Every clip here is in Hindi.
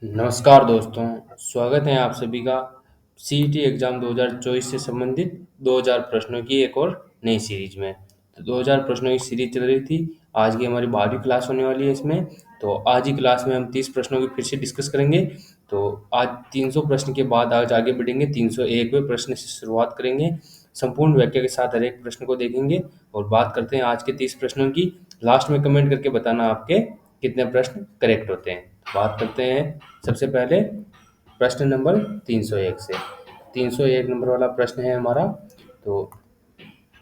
नमस्कार दोस्तों, स्वागत है आप सभी का सीईटी एग्ज़ाम 2024 से संबंधित 2000 प्रश्नों की एक और नई सीरीज में। तो 2000 प्रश्नों की सीरीज चल रही थी। आज की हमारी 12वीं क्लास होने वाली है इसमें। तो आज की क्लास में हम 30 प्रश्नों की फिर से डिस्कस करेंगे। तो आज 300 प्रश्न के बाद आज आगे बढ़ेंगे, 301वें प्रश्न से शुरुआत करेंगे। संपूर्ण व्याख्या के साथ हर एक प्रश्न को देखेंगे और बात करते हैं आज के 30 प्रश्नों की। लास्ट में कमेंट करके बताना आपके कितने प्रश्न करेक्ट होते हैं। बात करते हैं सबसे पहले प्रश्न नंबर 301 से। 301 नंबर वाला प्रश्न है हमारा। तो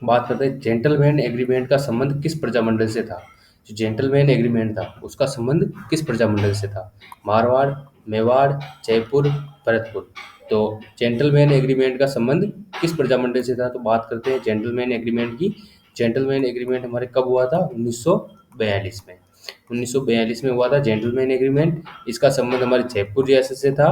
बात करते हैं, जेंटलमैन एग्रीमेंट का संबंध किस प्रजामंडल से था। जो जेंटलमैन एग्रीमेंट था उसका संबंध किस प्रजामंडल से था। मारवाड़, मेवाड़, जयपुर, भरतपुर। तो जेंटलमैन एग्रीमेंट का संबंध किस प्रजामंडल से था। तो बात करते हैं जेंटलमैन एग्रीमेंट की। जेंटलमैन एग्रीमेंट हमारे कब हुआ था? 1942 में। 1942 में हुआ था जेंटलमैन एग्रीमेंट। इसका संबंध हमारे जयपुर रियासत से था।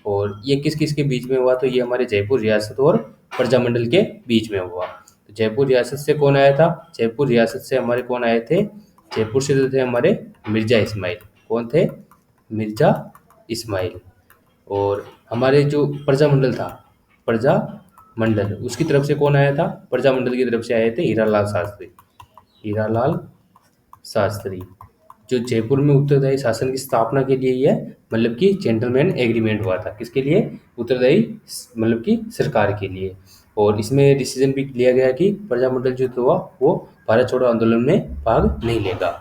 और ये किस किस के बीच में हुआ? तो ये हमारे जयपुर रियासत और प्रजामंडल के बीच में हुआ। तो जयपुर रियासत से कौन आया था? जयपुर रियासत से हमारे कौन आए थे? जयपुर से तो थे हमारे मिर्जा इस्माइल। कौन थे? मिर्जा इस्माइल। और हमारे जो प्रजामंडल था, प्रजामंडल, उसकी तरफ से कौन आया था? प्रजामंडल की तरफ से आए थे हीरालाल शास्त्री। हीरालाल शास्त्री। जो जयपुर में उत्तरदायी शासन की स्थापना के लिए यह मतलब कि जेंटलमैन एग्रीमेंट हुआ था। किसके लिए? उत्तरदायी मतलब कि सरकार के लिए। और इसमें डिसीजन भी लिया गया कि प्रजामंडल युद्ध हुआ वो भारत छोड़ो आंदोलन में भाग नहीं लेगा।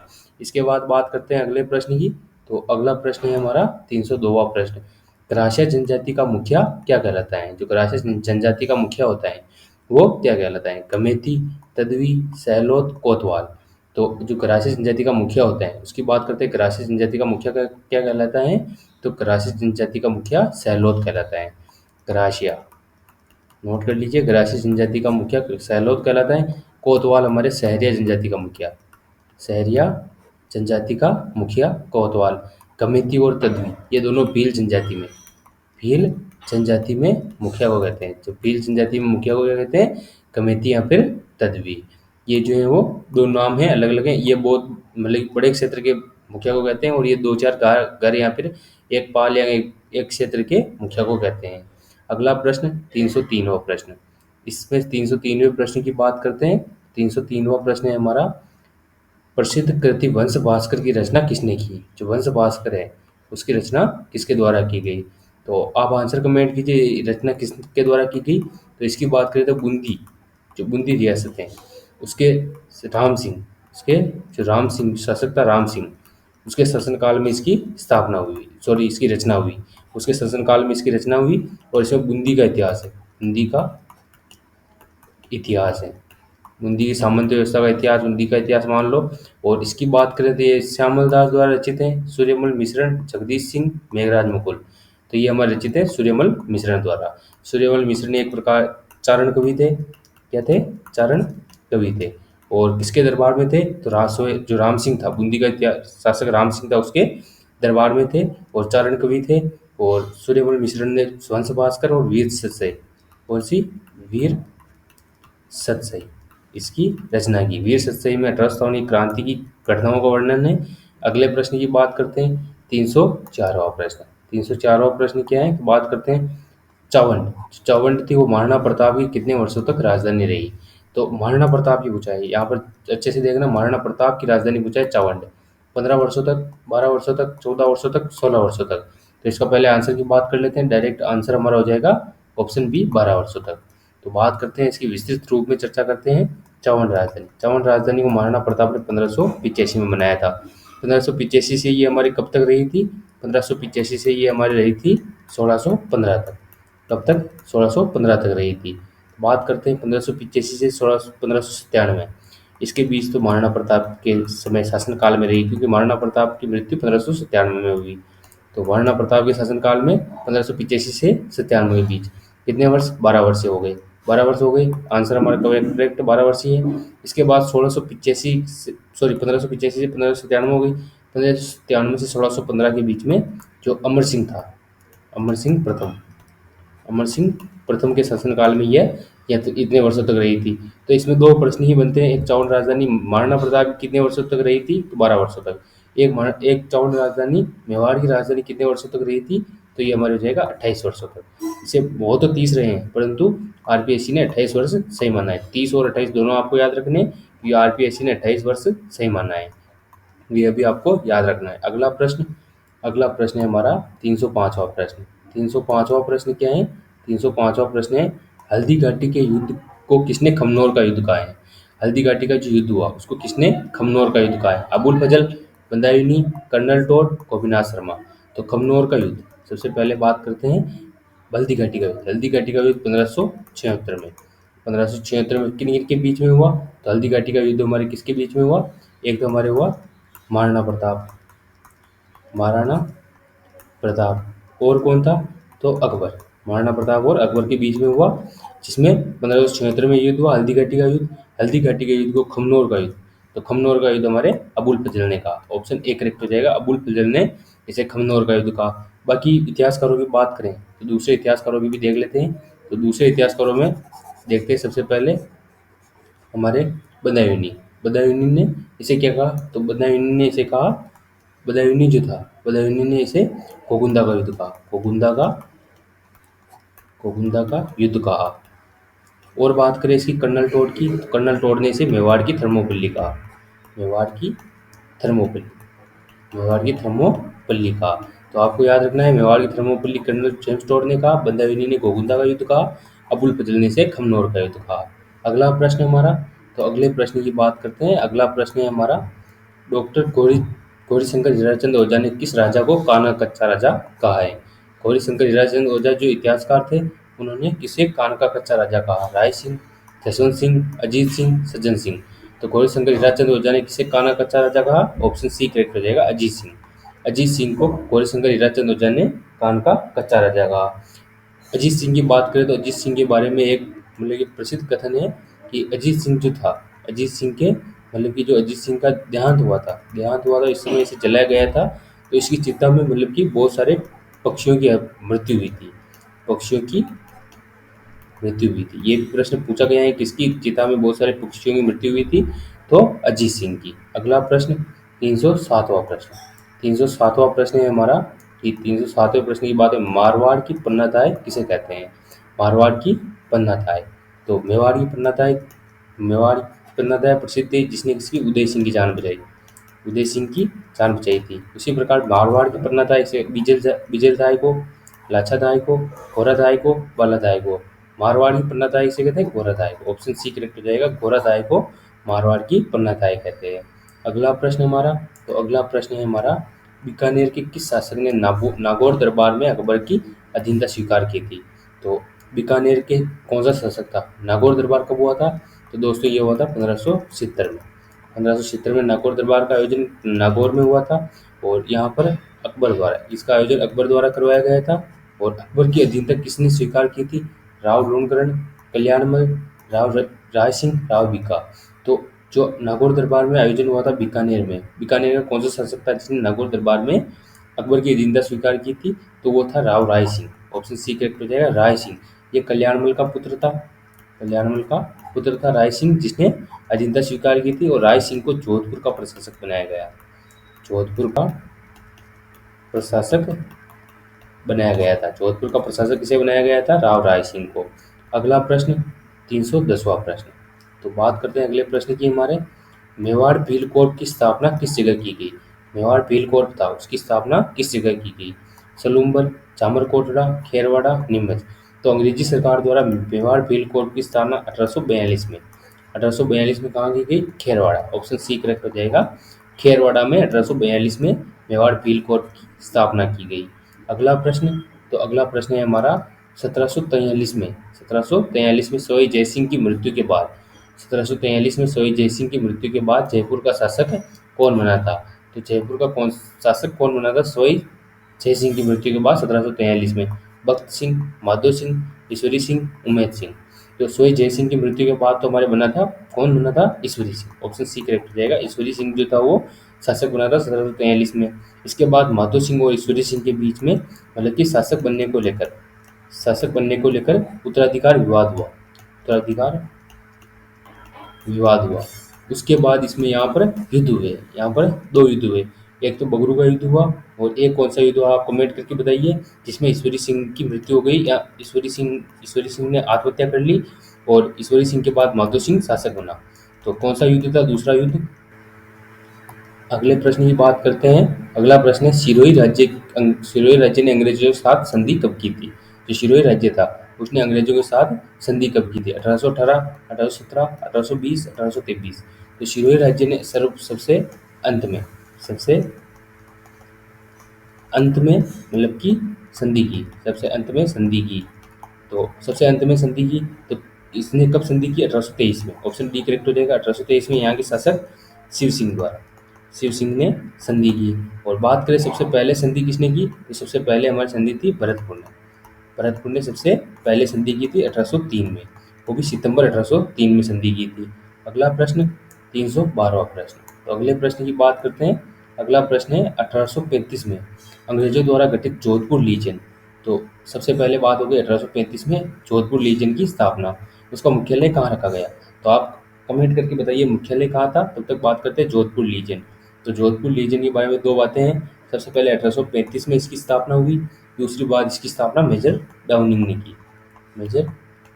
इसके बाद बात करते हैं अगले प्रश्न की। तो अगला प्रश्न है हमारा 302वां प्रश्न। ग्रासिया जनजाति का मुखिया क्या कहलाता है? जो ग्रासिया जनजाति का मुखिया होता है वो क्या कहलाता है? गमेती, तदवी, सहलोत, कोतवाल। तो जो ग्रासिया जनजाति का मुखिया होता है उसकी बात करते हैं। ग्रासिया जनजाति का मुखिया क्या कहलाता है? तो ग्रासिया जनजाति का मुखिया सहलोत कहलाता है। ग्रासिया, नोट कर लीजिए, ग्रासिया जनजाति का मुखिया सहलोत कहलाता है। कोतवाल हमारे सहरिया जनजाति का मुखिया। सहरिया जनजाति का मुखिया कोतवाल। कमेती और तदवी ये दोनों भील जनजाति में, भील जनजाति में मुखिया को कहते हैं। जो भील जनजाति में मुखिया को क्या कहते हैं? कमेती या फिर तदवी। ये जो है वो दो नाम हैं, अलग अलग हैं। ये बहुत मतलब बड़े क्षेत्र के मुखिया को कहते हैं और ये दो चार घर या फिर एक पाल या एक क्षेत्र के मुखिया को कहते हैं। अगला प्रश्न 303वां प्रश्न। इसमें 303वें प्रश्न की बात करते हैं। 303वां प्रश्न है हमारा, प्रसिद्ध कृति वंश भास्कर की रचना किसने की? जो वंश भास्कर है उसकी रचना किसके द्वारा की गई? तो आप आंसर कमेंट कीजिए, रचना किसके द्वारा की गई। तो इसकी बात करें तो बूंदी, जो बूंदी रियासत है उसके राम सिंह, उसके जो राम सिंह शासक था, राम सिंह, उसके शासनकाल में इसकी स्थापना हुई, सॉरी इसकी रचना हुई। उसके शासनकाल में इसकी रचना हुई और इसमें बूंदी का इतिहास है। बूंदी का इतिहास है, बूंदी की सामंत व्यवस्था का इतिहास, बूंदी का इतिहास मान लो। और इसकी बात करें तो ये श्यामल दास द्वारा रचित है। सूर्यमल मिश्रण, जगदीश सिंह, मेघराज मुकुल। तो ये हमारे रचित है सूर्यमल मिश्रण द्वारा। सूर्यमल मिश्रण एक प्रकार चारण कवि थे। क्या थे? चारण कवि थे। और किसके दरबार में थे? तो रासोए जो राम सिंह था, बूंदी का इतिहास शासक राम सिंह था, उसके दरबार में थे और चारण कवि थे। और सूर्यमल मिश्रण ने वंश भास्कर और वीर सत्सई, कौन सी? वीर सतसई, इसकी रचना की। वीर सतसई में 1857 की क्रांति की घटनाओं का वर्णन है। अगले प्रश्न की बात करते हैं। 304वां प्रश्न। 304वां प्रश्न क्या है? तो बात करते हैं चावंड। चावंड थी वो महाराणा प्रताप की कितने वर्षों तक राजधानी रही। तो महाराणा प्रताप की पूछा है यहाँ पर, अच्छे से देखना। महाराणा प्रताप की राजधानी पूछा है चावंड। 15 वर्षों तक, 12 वर्षों तक, 14 वर्षों तक, 16 वर्षों तक। तो इसका पहले आंसर की बात कर लेते हैं। डायरेक्ट आंसर हमारा हो जाएगा ऑप्शन बी, 12 वर्षों तक। तो बात करते हैं इसकी विस्तृत रूप में चर्चा करते हैं। चावंड राजधानी, चावंड राजधानी को महाराणा प्रताप ने 1585 में बनाया था। 1585 से ये हमारी कब तक रही थी? 1585 से ये हमारी रही थी 1615 तक। कब तक? 1615 तक रही थी। बात करते हैं 1585 से 1597, इसके बीच तो महाराणा प्रताप के समय शासनकाल में रही, क्योंकि महाराणा प्रताप की मृत्यु 1597 में हुई। तो महाराणा प्रताप के शासनकाल में 1585 से 97 के बीच कितने वर्ष? 12 वर्ष हो गए। 12 वर्ष हो गए। आंसर हमारा करेक्ट 12 वर्ष ही है। इसके बाद 1685 सॉरी 1585 से 1597 हो गई। 1597 से 1615 के बीच में जो अमर सिंह था, अमर सिंह प्रथम, अमर सिंह प्रथम के शासनकाल में यह तो इतने वर्षों तक रही थी। तो इसमें दो प्रश्न ही बनते हैं। एक, चावंड राजधानी महाराणा प्रताप की कितने वर्षों तक रही थी? तो 12 वर्षों तक। एक चौड़ राजधानी मेवाड़ की राजधानी कितने वर्षों तक रही थी, तो ये हमारे हो जाएगा 28 वर्षों तक। इसे बहुत तो 30 रहे हैं, परंतु आरपीएससी ने 28 वर्ष सही माना है। 30 और 28 दोनों आपको याद रखने हैं, ये आरपीएससी ने 28 वर्ष सही माना है, ये अभी आपको याद रखना है। अगला प्रश्न है हमारा 305वां प्रश्न। 305वां प्रश्न क्या है? 305वां प्रश्न है, हल्दी घाटी के युद्ध को किसने खमनोर का युद्ध कहा है? हल्दी घाटी का जो युद्ध हुआ उसको किसने खमनोर का युद्ध कहा है? अबुल फजल, बंदायूनी, कर्नल टोड, गोपीनाथ शर्मा। तो खमनोर का युद्ध सबसे पहले बात करते हैं। हल्दी घाटी का युद्ध, हल्दी घाटी का युद्ध 1576 में, 1576 में किन किन के बीच में हुआ? तो हल्दी घाटी का युद्ध हमारे किसके बीच में हुआ? एक तो हमारे हुआ महाराणा प्रताप, महाराणा प्रताप, और कौन था? तो अकबर। महाराणा प्रताप और अकबर के बीच में हुआ, जिसमें 1576 में युद्ध हुआ हल्दी घाटी का युद्ध। हल्दी घाटी के युद्ध को खमनोर का युद्ध, तो खमनोर का युद्ध हमारे अबुल फजल ने कहा। ऑप्शन ए करेक्ट हो जाएगा, अबुल फजल ने इसे खमनोर का युद्ध कहा। बाकी इतिहासकारों की बात करें तो दूसरे इतिहासकारों की भी देख लेते हैं। तो दूसरे इतिहासकारों में देखते हैं सबसे पहले हमारे बदायूनी। बदायूनी ने इसे क्या कहा? तो बदायूनी ने इसे कहा, बदायूनी जो था, बदायूनी ने इसे कोकुंदा का युद्ध कहा, कोकुंदा का युद्ध कहा। और बात करें इसकी कर्नल टोड की, तो कर्नल टोड ने इसे मेवाड़ की थर्मोपल्ली कहा, मेवाड़ की थर्मोपल्ली, मेवाड़ की थर्मोपल्ली कहा। तो आपको याद रखना है, मेवाड़ की थर्मोपल्ली कर्नल जेम्स टोड ने कहा, बंदायूनी ने गोकुंदा का युद्ध कहा, अबुल फजल ने इसे खमनोर का युद्ध कहा। अगला प्रश्न हमारा, तो अगले प्रश्न की बात करते हैं। अगला प्रश्न है हमारा, डॉक्टर गौरीशंकर हीराचंद ओझा ने किस राजा को कान्हा कच्चा राजा कहा है? गौरीशंकर हीराचंद ओझा जो इतिहासकार थे, उन्होंने किसे कान्हा का कच्चा राजा कहा? राय सिंह, जसवंत सिंह, अजीत सिंह, सज्जन सिंह। तो गौरीशंकर हीराचंद ओझा ने किसे कान्हा कच्चा राजा कहा? ऑप्शन सी करेक्ट हो जाएगा, अजीत सिंह। अजीत सिंह को गौरीशंकर हीराचंद ओझा ने कान्हा का कच्चा राजा कहा। अजीत सिंह की बात करें तो अजीत सिंह के बारे में एक मतलब कि प्रसिद्ध कथन है कि अजीत सिंह जो था, अजीत सिंह के मतलब कि जो अजीत सिंह का देहांत हुआ था, इस समय इसे जलाया गया था। तो इसकी चिता में मतलब कि बहुत सारे पक्षियों की मृत्यु हुई थी, पक्षियों की मृत्यु हुई थी। ये प्रश्न पूछा गया है, किसकी चिता में बहुत सारे पक्षियों की मृत्यु हुई थी? तो अजीत सिंह की। अगला प्रश्न 307वां प्रश्न। 307वां प्रश्न है हमारा कि 307वें प्रश्न की बात है, मारवाड़ की पन्नाताय किसे कहते हैं? मारवाड़ की पन्नाताय, तो मेवाड़ की पन्नाताय प्रसिद्ध थी, जिसने किसकी? उदय सिंह की जान बचाई, उदय सिंह की जान बचाई थी। उसी प्रकार मारवाड़ की पन्नाताय से विजयदाय को, लाछादाय को, घोरादाय को, बालादाय को। मारवाड़ की पन्नाताय किसे कहते हैं? घोरादाय को। ऑप्शन सी करेक्ट हो जाएगा, घोरादाय को मारवाड़ की पन्नाताय कहते हैं। अगला प्रश्न हमारा, तो अगला प्रश्न है हमारा, बीकानेर के किस शासक ने नागौर दरबार में अकबर की अधीनता स्वीकार की थी? तो बीकानेर के कौन सा शासक था? नागौर दरबार कब हुआ था? तो दोस्तों ये हुआ था 1570 में। 1570 में नागौर दरबार का आयोजन नागौर में हुआ था, और यहाँ पर अकबर द्वारा, इसका आयोजन अकबर द्वारा करवाया गया था। और अकबर की अधीनता किसने स्वीकार की थी? राव लोणकरण, कल्याणमल, राय सिंह, राव बीका। तो जो नागौर दरबार में आयोजन हुआ था बीकानेर का कौन सा शासक था जिसने नागौर दरबार में अकबर की अधीनता स्वीकार की थी? तो वो था Rao Rai Singh. Option C correct हो जाएगा, राय सिंह। ये कल्याणमल का पुत्र था, कल्याणमल का पुत्र था राय सिंह, जिसने अधीनता स्वीकार की थी। और राय सिंह को जोधपुर का प्रशासक बनाया गया, जोधपुर का प्रशासक बनाया गया था। जोधपुर का प्रशासक किसे बनाया गया था? राव राय सिंह को। अगला प्रश्न 310वां प्रश्न। तो बात करते हैं अगले प्रश्न की हमारे, मेवाड़ भील कोर्ट की स्थापना किस जगह की गई? मेवाड़ भील कोर्ट था, उसकी स्थापना किस जगह की गई? सलूम्बर, चामरकोटड़ा, खेरवाड़ा, नीमच। तो अंग्रेजी सरकार द्वारा मेवाड़ भील कोर्ट की स्थापना 1842 में, 1842 में कहाँ की गई? खेरवाड़ा। ऑप्शन सी करेक्ट हो जाएगा, खेरवाड़ा में 1842 में मेवाड़ भील कोर्ट की स्थापना की गई। अगला प्रश्न, तो अगला प्रश्न है हमारा 1743 में, 1743 में सोई जयसिंह की मृत्यु के बाद, 1743 में सोई जयसिंह की मृत्यु के बाद जयपुर का शासक कौन बना था? तो जयपुर का शासक कौन बना था सोई जयसिंह की मृत्यु के बाद 1743 में? भक्त सिंह, माधो सिंह, ईश्वरी सिंह, उमेद सिंह। तो सोई जयसिंह की मृत्यु के बाद तो हमारे बना था, कौन बना था? ईश्वरी सिंह। ऑप्शन सी करेक्ट हो जाएगा, ईश्वरी सिंह जो था वो शासक बना था 1743 में। इसके बाद माधो सिंह और ईश्वरी सिंह के बीच में मतलब कि शासक बनने को लेकर उत्तराधिकार विवाद हुआ। उसके बाद इसमें यहाँ पर युद्ध हुए, यहाँ पर दो युद्ध हुए। एक तो बगरू का युद्ध हुआ, और एक कौन सा युद्ध हुआ आप कमेंट करके बताइए, जिसमें ईश्वरी सिंह की मृत्यु हो गई, या ईश्वरी सिंह ने आत्महत्या कर ली और ईश्वरी सिंह के बाद माधो सिंह शासक बना। तो कौन सा युद्ध था दूसरा युद्ध? अगले प्रश्न की बात करते हैं। अगला प्रश्न है, सिरोही राज्य ने अंग्रेजों के साथ संधि कब की थी? जो सिरोही राज्य था उसने अंग्रेजों के साथ संधि कब की थी? 1818, 1817, 1820, 1823। तो सिरोही राज्य ने सबसे अंत में, सबसे अंत में मतलब कि संधि की, सबसे अंत में संधि की। तो सबसे अंत में संधि की, तो इसने कब संधि की? 1823 में। ऑप्शन डी करेक्ट हो जाएगा। 1823 में यहाँ के शासक शिव सिंह द्वारा, शिव सिंह ने संधि की। और बात करें सबसे पहले संधि किसने की, तो सबसे पहले हमारी संधि थी भरतपुर ने। भरतपुर ने सबसे पहले संधि की थी 1803 में, वो भी सितंबर 1803 में संधि की थी। अगला प्रश्न 312वां प्रश्न। तो अगले प्रश्न की बात करते हैं। अगला प्रश्न है 1835 में अंग्रेजों द्वारा गठित जोधपुर लीजन। तो सबसे पहले बात हो गई 1835 में जोधपुर लीजन की स्थापना, उसका मुख्यालय कहाँ रखा गया? तो आप कमेंट करके बताइए मुख्यालय कहाँ था। तब तक बात करते हैं जोधपुर लीजन। तो जोधपुर लीजन के बारे में दो बातें हैं। सबसे पहले 1835 में इसकी स्थापना हुई, दूसरी बात इसकी स्थापना मेजर डाउनिंग ने की, मेजर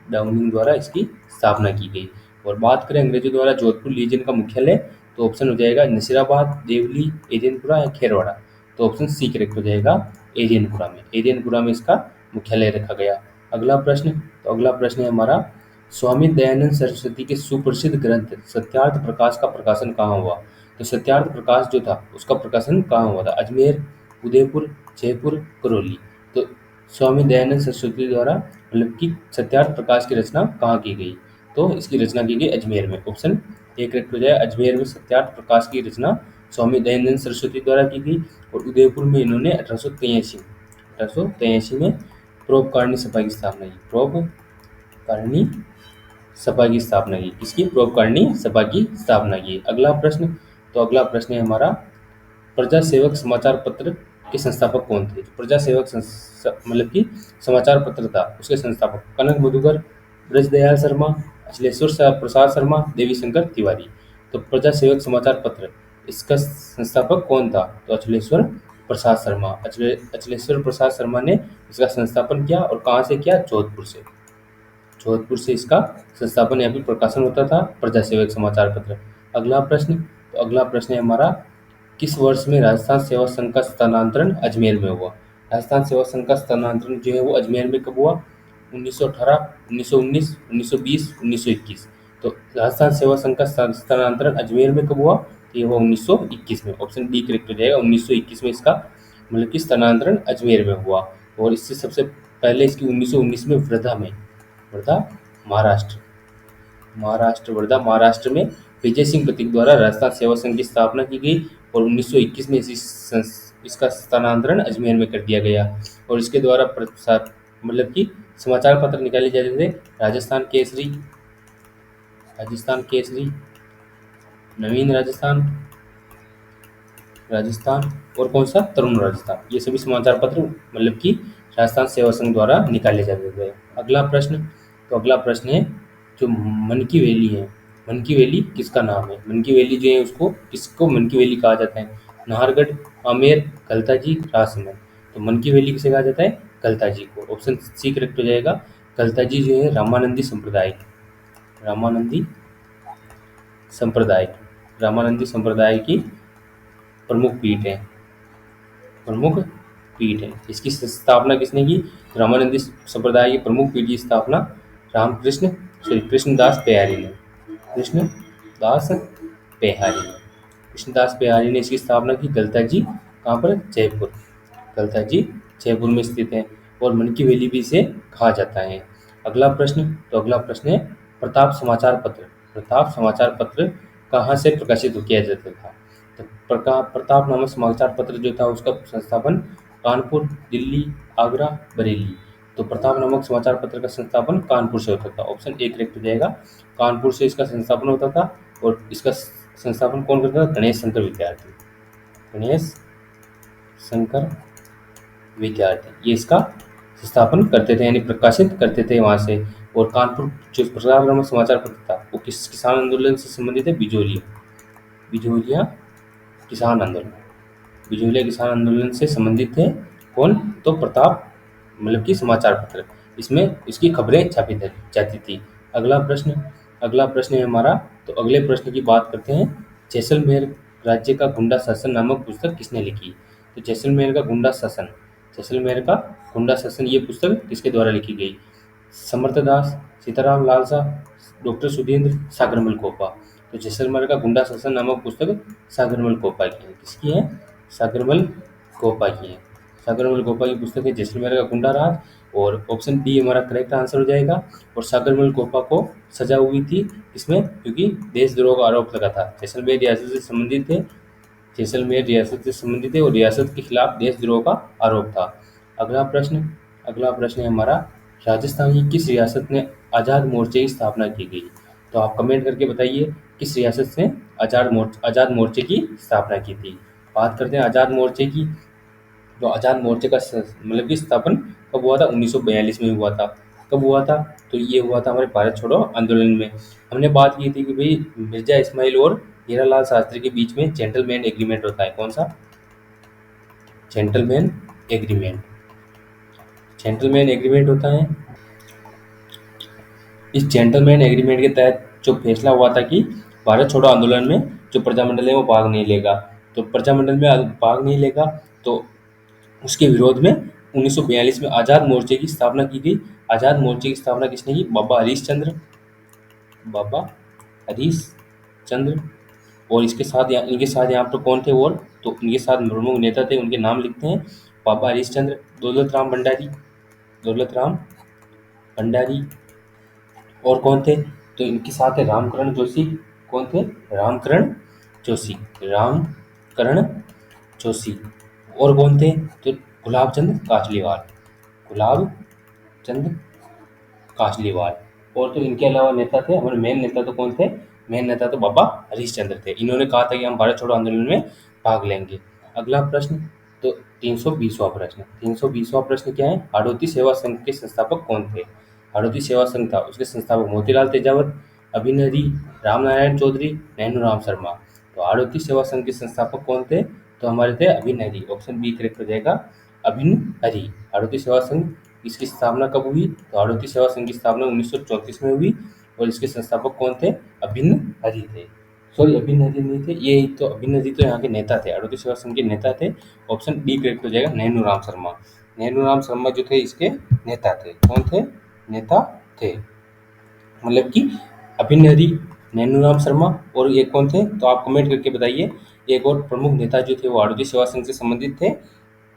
डाउनिंग द्वारा इसकी स्थापना की गई। और बात करें अंग्रेजों द्वारा जोधपुर लीजन का मुख्यालय, तो ऑप्शन हो जाएगा नसीराबाद, देवली, एजेंटपुरा या खेरवाड़ा। तो ऑप्शन सी करेक्ट हो जाएगा, एजेंटपुरा में। एजेंटपुरा में इसका मुख्यालय रखा गया। अगला प्रश्न, तो अगला प्रश्न है हमारा, स्वामी दयानंद सरस्वती के सुप्रसिद्ध ग्रंथ सत्यार्थ प्रकाश का प्रकाशन कहाँ हुआ? तो सत्यार्थ प्रकाश जो था उसका प्रकाशन कहाँ हुआ था? अजमेर, उदयपुर, जयपुर, करौली। तो स्वामी दयानंद सरस्वती द्वारा मतलब कि सत्यार्थ प्रकाश की रचना कहाँ की गई? तो इसकी रचना की गई अजमेर में। ऑप्शन ए करेक्ट हो जाए, अजमेर में सत्यार्थ प्रकाश की रचना स्वामी दयानंद सरस्वती द्वारा की गई। और उदयपुर में इन्होंने 1883 में परोपकारिणी सभा की स्थापना की, परोपकारिणी सभा की स्थापना की। इसकी परोपकारिणी सभा की स्थापना की। अगला प्रश्न, तो अगला प्रश्न है हमारा, प्रजा सेवक समाचार पत्र के संस्थापक कौन थे? प्रजा सेवक मतलब कि समाचार पत्र था, उसके संस्थापक कनक मधुकर, ब्रजदयाल शर्मा, अचलेश्वर प्रसाद शर्मा, देवी शंकर तिवारी। तो प्रजा सेवक समाचार पत्र, इसका संस्थापक कौन था? तो अचलेश्वर प्रसाद शर्मा। अचलेश्वर प्रसाद शर्मा ने इसका संस्थापन किया, और कहाँ से किया? जोधपुर से। जोधपुर से इसका संस्थापन या फिर प्रकाशन होता था, प्रजा सेवक समाचार पत्र। अगला प्रश्न, तो अगला प्रश्न है हमारा, किस वर्ष में राजस्थान सेवा संघ का स्थानांतरण अजमेर में हुआ? राजस्थान सेवा संघ का स्थानांतरण जो है वो अजमेर में कब हुआ? 1918, 1919, 1920, 1921। तो राजस्थान सेवा संघ का स्थानांतरण अजमेर में कब हुआ? तो ये हुआ 1921 में। ऑप्शन डी करेक्ट हो जाएगा, 1921 में इसका मतलब कि स्थानांतरण अजमेर में हुआ। और इससे सबसे पहले इसकी 1919 में वर्धा वर्धा महाराष्ट्र में विजय सिंह प्रतीक द्वारा राजस्थान सेवा संघ की स्थापना की गई। और 1921 में इसका स्थानांतरण अजमेर में कर दिया गया। और इसके द्वारा मतलब कि समाचार पत्र निकाले जाते थे, राजस्थान केसरी, नवीन राजस्थान, और कौन सा? तरुण राजस्थान। ये सभी समाचार पत्र मतलब कि राजस्थान सेवा संघ द्वारा निकाले जाते थे। अगला प्रश्न, तो अगला प्रश्न है, जो मन की वैली है, मन की वैली किसका नाम है? मन की वैली जो है उसको किसको मन की वैली कहा जाता है? नाहरगढ़, आमेर, गलताजी, राजसमंद। तो मन की वैली किसे कहा जाता है? गलताजी को। ऑप्शन सी करेक्ट हो जाएगा। गलताजी जो है रामानंदी संप्रदाय की प्रमुख पीठ है। इसकी स्थापना किसने की? रामानंदी संप्रदाय की प्रमुख पीठ की स्थापना कृष्णदास बेहारी ने इसकी स्थापना की। गलताजी कहाँ पर? गलताजी जयपुर में स्थित है। और मन की वैली भी इसे कहा जाता है। अगला प्रश्न, तो अगला प्रश्न है, प्रताप समाचार पत्र कहाँ से प्रकाशित किया जाता था? तो प्रताप नामक समाचार पत्र जो था उसका संस्थापन कानपुर, दिल्ली, आगरा, बरेली। तो प्रताप नामक समाचार पत्र का संस्थापन कानपुर से होता था। ऑप्शन ए करेक्ट हो जाएगा, कानपुर से इसका संस्थापन होता था। और इसका संस्थापन कौन करता था? गणेश शंकर विद्यार्थी ये इसका संस्थापन करते थे, यानी प्रकाशित करते थे वहाँ से। और कानपुर जो प्रताप नामक समाचार पत्र था वो किस किसान आंदोलन से संबंधित है? बिजोलिया किसान आंदोलन। बिजोलिया किसान आंदोलन से संबंधित थे। कौन? तो प्रताप, मतलब कि समाचार पत्र, इसमें इसकी खबरें छापी जाती थी। अगला प्रश्न अगला प्रश्न है हमारा। तो अगले प्रश्न की बात करते हैं। जैसलमेर राज्य का गुंडा शासन नामक पुस्तक किसने लिखी? तो जैसलमेर का गुंडा शासन ये पुस्तक किसके द्वारा लिखी गई? समर्थदास, सीताराम लालसा, डॉक्टर सुधींद्र, सागरमल कोपा। तो जैसलमेर का गुंडा शासन नामक पुस्तक सागरमल कोपा की है। किसकी है? सागरमल कोपा की है। सागरमल कोपा की पुस्तक है जैसलमेर का गुंडा राज। और ऑप्शन डी हमारा करेक्ट आंसर हो जाएगा। और सागरमल कोपा को सजा हुई थी इसमें, क्योंकि देशद्रोह का आरोप लगा था। जैसलमेर रियासत से संबंधित है और रियासत के खिलाफ देशद्रोह का आरोप था। अगला प्रश्न अगला प्रश्न है हमारा। राजस्थान की किस रियासत ने आज़ाद मोर्चे की स्थापना की गई? तो आप कमेंट करके बताइए किस रियासत से आज़ाद मोर्चे की स्थापना की थी। बात करते हैं आज़ाद मोर्चे की। तो आज़ाद मोर्चे का मतलब कि स्थापन कब हुआ था? 1942 में हुआ था। कब हुआ था? तो ये हुआ था हमारे भारत छोड़ो आंदोलन में। हमने बात की थी कि भाई मिर्जा इस्माइल और हीरालाल शास्त्री के बीच में जेंटलमैन एग्रीमेंट होता है। कौन सा? Gentleman agreement. जेंटलमैन एग्रीमेंट होता है। इस जेंटलमैन एग्रीमेंट के तहत जो फैसला हुआ था कि भारत छोड़ो आंदोलन में जो प्रजामंडल है वो भाग नहीं लेगा। तो प्रजामंडल में भाग नहीं लेगा, तो उसके विरोध में 1942 में आज़ाद मोर्चे की स्थापना की गई। आज़ाद मोर्चे की स्थापना किसने की? बाबा हरीश चंद्र। और इनके साथ यहाँ पर कौन थे? और तो इनके साथ प्रमुख नेता थे, उनके नाम लिखते हैं। बाबा हरीश चंद्र, दौलत राम भंडारी। और कौन थे? तो इनके साथ है रामकरण जोशी। कौन थे? रामकरण जोशी। रामकरण जोशी। और कौन थे? तो गुलाब चंद कासलीवाल। और तो इनके अलावा नेता थे, हमारे मेन नेता तो कौन थे? मेन नेता तो बाबा हरीश चंद्र थे। इन्होंने कहा था कि हम भारत छोड़ो आंदोलन में भाग लेंगे। अगला प्रश्न। तो 320वां प्रश्न क्या है? हाड़ौती सेवा संघ के संस्थापक कौन थे? हाड़ौती सेवा संघ था, उसके संस्थापक मोतीलाल तेजावत, अभिन हरी, रामनारायण चौधरी, नैनूराम शर्मा। तो हाड़ौती सेवा संघ के संस्थापक कौन थे? तो हमारे थे अभिन हरी। ऑप्शन बी करेक्ट हो जाएगा, अभिन हरी। हाड़ौती सेवा संघ, इसकी स्थापना कब हुई? तो हाड़ौती सेवा संघ की स्थापना 1934 में हुई। और इसके संस्थापक कौन थे? अभिन्न हरी थे। सॉरी, अभिन्न हरी नहीं थे, ये तो अभिन्न हरी तो यहाँ के नेता थे, हाड़ौती सेवा संघ के नेता थे। ऑप्शन डी करेक्ट हो जाएगा, नैनूराम शर्मा। नैनूराम शर्मा जो थे इसके नेता थे। कौन थे? नेता थे, मतलब कि अभिन्न हरी, नैनूराम शर्मा। और ये कौन थे? तो आप कमेंट करके बताइए। एक और प्रमुख नेता जो थे वो हाड़ौती सेवा संघ से संबंधित थे,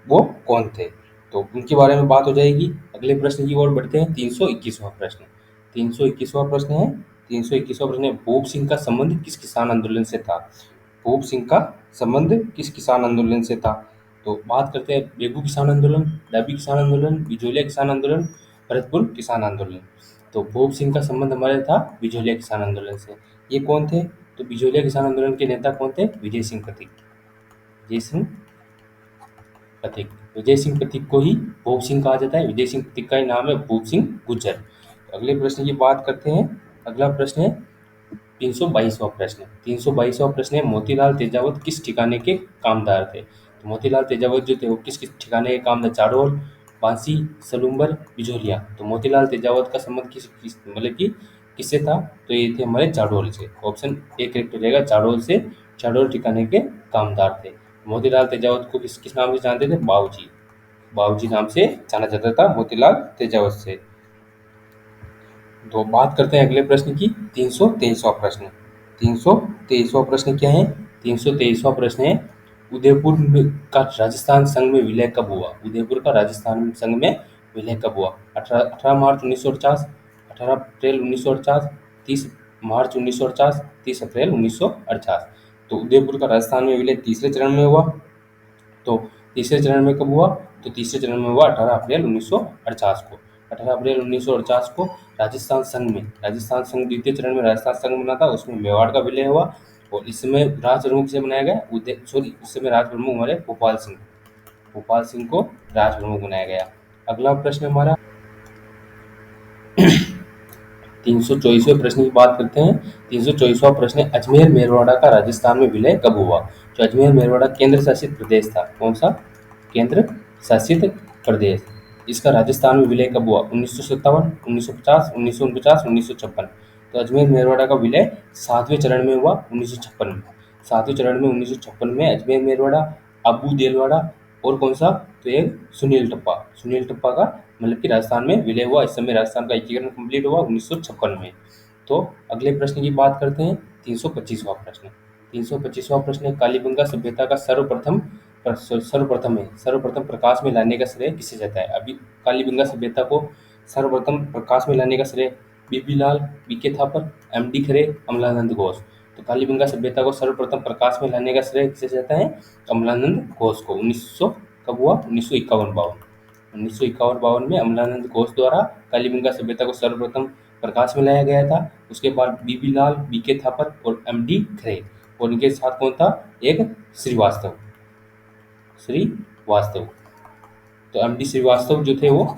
वो कौन थे? तो उनके बारे में बात हो जाएगी। अगले प्रश्न की ओर बढ़ते हैं। 321वां प्रश्न। 321वां प्रश्न है। 321वां प्रश्न है, भूप सिंह का संबंध किस किसान आंदोलन से था? भूप सिंह का संबंध किस किसान आंदोलन से था? तो बात करते हैं बेगू किसान आंदोलन, डाबी किसान आंदोलन, बिजोलिया किसान आंदोलन, भरतपुर किसान आंदोलन। तो भूप सिंह का संबंध हमारे था बिजोलिया किसान आंदोलन से। ये कौन थे? तो बिजोलिया किसान आंदोलन के नेता कौन थे? विजय सिंह प्रतीक। विजय सिंह प्रतीक। विजय सिंह प्रतीक को ही भूप सिंह कहा जाता है। विजय सिंह प्रतीक का ही नाम है भूप सिंह गुज्जर। तो अगले प्रश्न की बात करते हैं। अगला प्रश्न है 322वां प्रश्न। 322वां प्रश्न है, मोतीलाल तेजावत किस ठिकाने के कामदार थे? तो मोतीलाल तेजावत जो थे वो किस किस ठिकाने के कामदार? चारोल, बांसी, सलूम्बर, बिजोलिया। तो मोतीलाल तेजावत का संबंध मतलब कि किससे था? तो ये थे हमारे चाडोल से। ऑप्शन ए करेक्ट हो जाएगा, चाडोल से। चाडोल ठिकाने के कामदार थे। मोतीलाल तेजावत को किस किस नाम से जानते थे? बाबूजी। बाबूजी नाम से जाना जाता था मोतीलाल तेजावत से। तो बात करते हैं अगले प्रश्न की। 323वां प्रश्न। 323वां प्रश्न क्या है? 323वां प्रश्न है, उदयपुर का राजस्थान संघ में विलय कब हुआ? उदयपुर का राजस्थान संघ में विलय कब हुआ? 18 मार्च 1949, 18 अप्रैल 1949, 30 मार्च 1949, 30 अप्रैल 1948। तो उदयपुर का राजस्थान में विलय तीसरे चरण में हुआ। तो तीसरे चरण में कब हुआ? तो तीसरे चरण में हुआ 18 अप्रैल 1948 को। 18 अप्रैल 1949 को राजस्थान संघ द्वितीय चरण में राजस्थान संघ बना था, उसमें मेवाड़ का विलय हुआ। और इस समय राज प्रमुख से बनाया गया उस समय राज प्रमुख हमारे भोपाल सिंह को राज प्रमुख बनाया गया। अगला प्रश्न हमारा 324वें प्रश्न की बात करते हैं। 324वां प्रश्न है, अजमेर मेरवाड़ा का राजस्थान में विलय कब हुआ? जो अजमेर मेरवाड़ा केंद्र शासित प्रदेश था, कौन सा? केंद्र शासित प्रदेश। इसका राजस्थान में विलय कब हुआ? 1957, 1950, 1949, 1956। तो अजमेर मेरवाड़ा का विलय 7वें चरण में हुआ 1956 में। 7वें चरण में 1956 में अजमेर मेरवाड़ा, अबू देलवाड़ा और कौन सा? तो एक सुनील टप्पा। सुनील टप्पा का मतलब कि राजस्थान में विलय हुआ। इस समय राजस्थान का एकीकरण कंप्लीट हुआ 1956 में। तो अगले प्रश्न की बात करते हैं। 325वां प्रश्न। 325वां प्रश्न है, कालीबंगा सभ्यता का सर्वप्रथम प्रकाश में लाने का श्रेय किसे जाता है? अभी कालीबंगा सभ्यता को सर्वप्रथम प्रकाश में लाने का श्रेय बीबी लाल, बीके थापर, एमडी खरे, अमलानंद घोष। तो कालीबंगा सभ्यता को सर्वप्रथम प्रकाश में लाने का श्रेय किसे जाता है? अमलानंद घोष को। 1900 कब हुआ? 1951-52 में अमलानंद घोष द्वारा कालीबंगा सभ्यता को सर्वप्रथम प्रकाश में लाया गया था। उसके बाद बीबी लाल, बीके थापर और एमडी खरे, और इनके साथ कौन था? एक श्रीवास्तव। श्रीवास्तव। तो एमडी श्रीवास्तव जो थे वो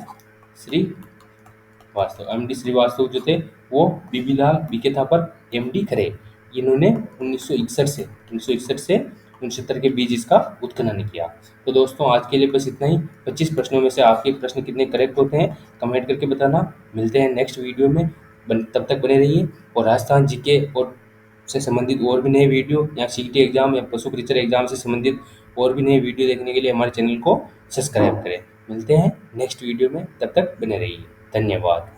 एमडी श्रीवास्तव जो थे वो बीबी लाल, बीके थापर, एमडी खरे, इन्होंने 1961 से 69 के बीच इसका उत्खनन किया। तो दोस्तों आज के लिए बस इतना ही। 25 प्रश्नों में से आपके प्रश्न कितने करेक्ट होते हैं कमेंट करके बताना। मिलते हैं नेक्स्ट वीडियो में। तब तक बने रहिए। और राजस्थान जीके और से संबंधित और भी नए वीडियो या सीटी एग्जाम या पशु परिचर एग्जाम से संबंधित और भी नए वीडियो देखने के लिए हमारे चैनल को सब्सक्राइब करें। मिलते हैं नेक्स्ट वीडियो में, तब तक बने रहिए। धन्यवाद।